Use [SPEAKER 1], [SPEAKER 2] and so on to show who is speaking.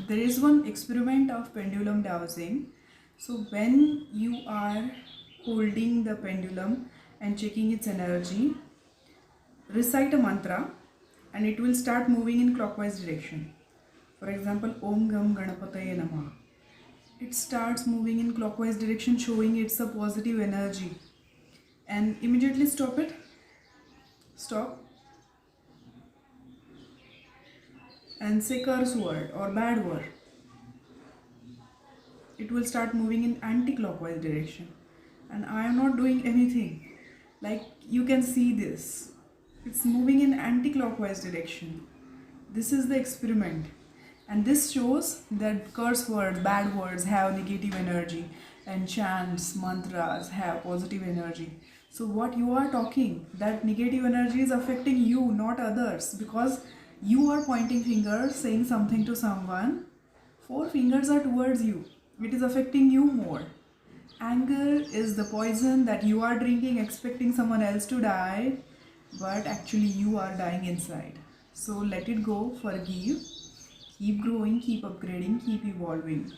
[SPEAKER 1] there is one experiment of pendulum dowsing. So when you are holding the pendulum and checking its energy, recite a mantra and it will start moving in clockwise direction. For example, Om Gam Ganapataye Namah. It starts moving in clockwise direction, showing it's a positive energy. And immediately stop it. Stop. And say curse word or bad word. It will start moving in anti-clockwise direction. And I am not doing anything. Like you can see this. It's moving in anti-clockwise direction. This is the experiment. And this shows that curse words, bad words have negative energy and chants, mantras have positive energy. So what you are talking, that negative energy is affecting you, not others, because you are pointing fingers, saying something to someone. 4 fingers are towards you. It is affecting you more. Anger is the poison that you are drinking, expecting someone else to die, but actually you are dying inside. So let it go, forgive, keep growing, keep upgrading, keep evolving.